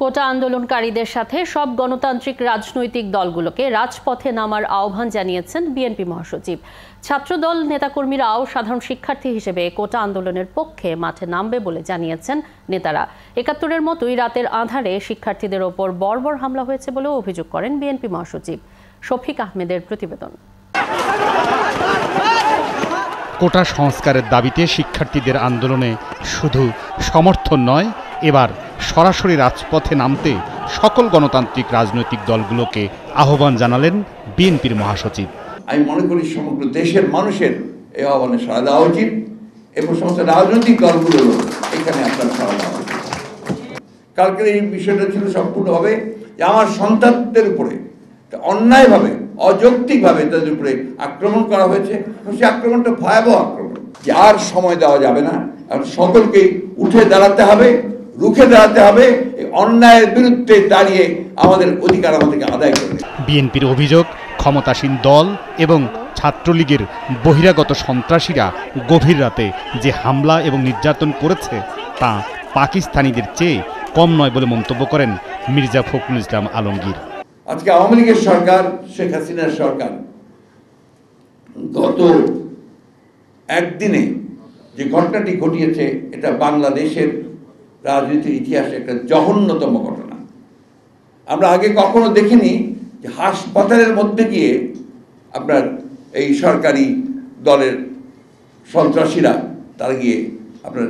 কোটা আন্দোলনকারীদের সাথে সব গণতান্ত্রিক রাজনৈতিক দলগুলোকে রাজপথে নামার আহ্বান জানিয়েছেন বিএনপি মহাসচিব। ছাত্রদল নেতাকর্মীরাও সাধারণ শিক্ষার্থী হিসেবে কোটা আন্দোলনের পক্ষে মাঠে নামবে বলে জানিয়েছেন নেতারা। ৭১-এর মতোই রাতের আঁধারে শিক্ষার্থীদের ওপর বর্বর হামলা হয়েছে বলেও অভিযোগ করেন বিএনপি মহাসচিব। শফিক আহমেদের প্রতিবেদন। কোটা সংস্কারের দাবিতে শিক্ষার্থীদের আন্দোলনে শুধু সমর্থন নয়, এবার সরাসরি রাজপথে নামতে সকল গণতান্ত্রিক রাজনৈতিক দলগুলোকে আহ্বান জানালেন বিএনপির মহাসচিব। আমি মনে করি সমগ্র দেশের মানুষের এই আহ্বানে সাড়া দেওয়া উচিত এবং সমস্ত রাজনৈতিক দলগুলো এখানে আপনার সাড়া দেওয়া উচিত। কালকের এই বিষয়টা ছিল সম্পূর্ণভাবে যে আমার সন্তানদের উপরে অন্যায়ভাবে অযৌক্তিকভাবে তাদের উপরে আক্রমণ করা হয়েছে। সেই আক্রমণটা ভয়াবহ আক্রমণ, যে আর সময় দেওয়া যাবে না। এখন সকলকেই উঠে দাঁড়াতে হবে, রুখে দাঁড়াতে হবে, অন্যায়ের বিরুদ্ধে দাঁড়িয়ে আমাদের অধিকার আমাদেরকে আদায় করবে। বিএনপির অভিযোগ, ক্ষমতাসীন দল এবং ছাত্রলীগের বহিরাগত সন্ত্রাসীরা গভীর রাতে যে হামলা এবং নির্যাতন করেছে তা পাকিস্তানিদের চেয়ে কম নয় বলে মন্তব্য করেন মির্জা ফখরুল ইসলাম আলমগীর। আজকে আওয়ামী লীগের সরকার, শেখ হাসিনার সরকার গত একদিনে যে ঘটনাটি ঘটিয়েছে, এটা বাংলাদেশের রাজনীতির ইতিহাসে একটা জঘন্যতম ঘটনা। আমরা আগে কখনো দেখিনি যে হাসপাতালের মধ্যে গিয়ে আপনার এই সরকারি দলের সন্ত্রাসীরা তারা গিয়ে আপনার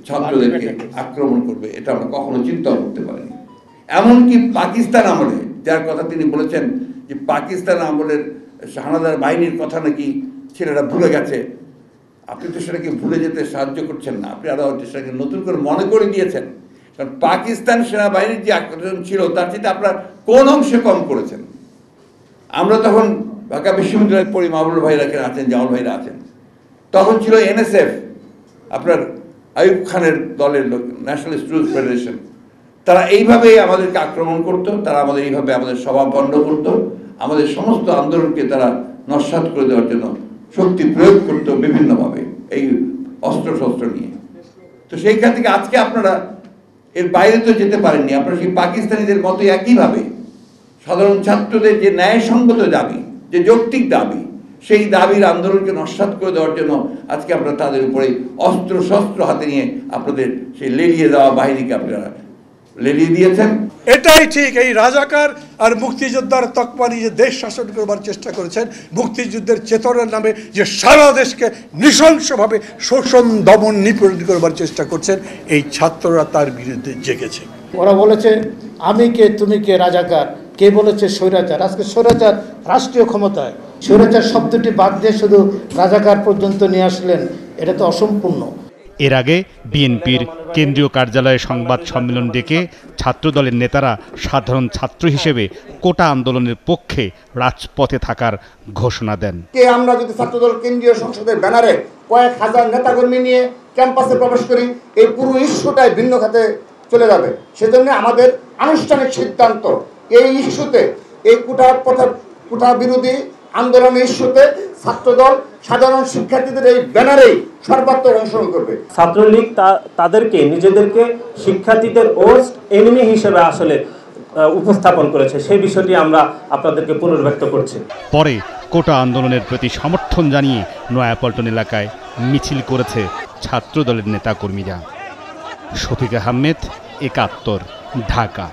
ছাত্রদেরকে আক্রমণ করবে, এটা আমরা কখনো চিন্তাও করতে পারিনি। এমনকি পাকিস্তান আমলে, যার কথা তিনি বলেছেন যে পাকিস্তান আমলের হানাদার বাহিনীর কথা নাকি ছেলেরা ভুলে গেছে, আপনি তো সেটাকে ভুলে যেতে সাহায্য করছেন না, আপনি আরো সেটাকে নতুন করে মনে করে দিয়েছেন। কারণ পাকিস্তান সেনাবাহিনীর যে আক্রমণ ছিল তার চেয়ে আপনার কোন অংশে কম করেছেন। আমরা তখন ঢাকা বিশ্ববিদ্যালয়ের পড়ি, মাহবুব ভাইরা আছেন, জামাল ভাইরা আছেন, তখন ছিল NSF, আপনার আইয়ুব খানের দলের লোক, ন্যাশনাল স্টুডেন্টস ফেডারেশন। তারা এইভাবেই আমাদেরকে আক্রমণ করতো, তারা আমাদের এইভাবে আমাদের সভা বন্ধ করতো, আমাদের সমস্ত আন্দোলনকে তারা নস্যাৎ করে দেওয়ার জন্য শক্তি প্রয়োগ করতো বিভিন্নভাবে এই অস্ত্রশস্ত্র নিয়ে। তো সেইখান থেকে আজকে আপনারা এর বাইরে তো যেতে পারেননি। আপনারা সেই পাকিস্তানিদের মতো একইভাবে সাধারণ ছাত্রদের যে ন্যায়সঙ্গত দাবি, যে যৌক্তিক দাবি, সেই দাবির আন্দোলনকে নস্যাৎ করে দেওয়ার জন্য আজকে আপনারা তাদের উপরে অস্ত্র শস্ত্র হাতে নিয়ে আপনাদের সেই লেলিয়ে দেওয়া বাহিনীকে আপনারা লেলিয়ে দিয়েছেন। এটাই ঠিক। এই রাজাকার আর মুক্তিযোদ্ধার তকমা নিয়ে দেশ শাসন করবার চেষ্টা করেছেন, মুক্তিযুদ্ধের চেতনার নামে যে সারা দেশকে নৃশংসভাবে শোষণ দমন নিপীড়ন করবার চেষ্টা করছেন, এই ছাত্ররা তার বিরুদ্ধে জেগেছে। ওরা বলেছে আমি কে তুমি কে রাজাকার, কে বলেছে স্বৈরাচার। আজকে স্বৈরাচার রাষ্ট্রীয় ক্ষমতায়, স্বৈরাচার শব্দটি বাদ দিয়ে শুধু রাজাকার পর্যন্ত নিয়ে আসলেন, এটা তো অসম্পূর্ণ। এর আগে বিএনপির কেন্দ্রীয় কার্যালয়ে সংবাদ সম্মেলন ডেকে ছাত্রদলের নেতারা সাধারণ ছাত্র হিসেবে কোটা আন্দোলনের পক্ষে রাজপথে থাকার ঘোষণা দেন। আমরা যদি ছাত্রদল কেন্দ্রীয় সংসদের ব্যানারে কয়েক হাজার নেতাকর্মী নিয়ে ক্যাম্পাসে প্রবেশ করি, এই পুরো ইস্যুটাই ভিন্ন খাতে চলে যাবে। সেজন্য আমাদের আনুষ্ঠানিক সিদ্ধান্ত, এই ইস্যুতে, এই কোটা বিরোধী আন্দোলনের ইস্যুতে ছাত্রদল সাধারণ শিক্ষার্থীদের এই ব্যানারেই সর্বাত্মক অংশগ্রহণ করবে। ছাত্রলীগ তাদেরকে নিজেদেরকে শিক্ষার্থীদের ওয়ার্স্ট এনিমি হিসেবে আসলে উপস্থাপন করেছে, সেই বিষয়টি আমরা আপনাদেরকে পুনর্ব্যক্ত করছি। পরে কোটা আন্দোলনের প্রতি সমর্থন জানিয়ে নয়াপল্টন এলাকায় মিছিল করেছে ছাত্রদলের নেতাকর্মীরা। শফিক আহমেদ, ৭১, ঢাকা।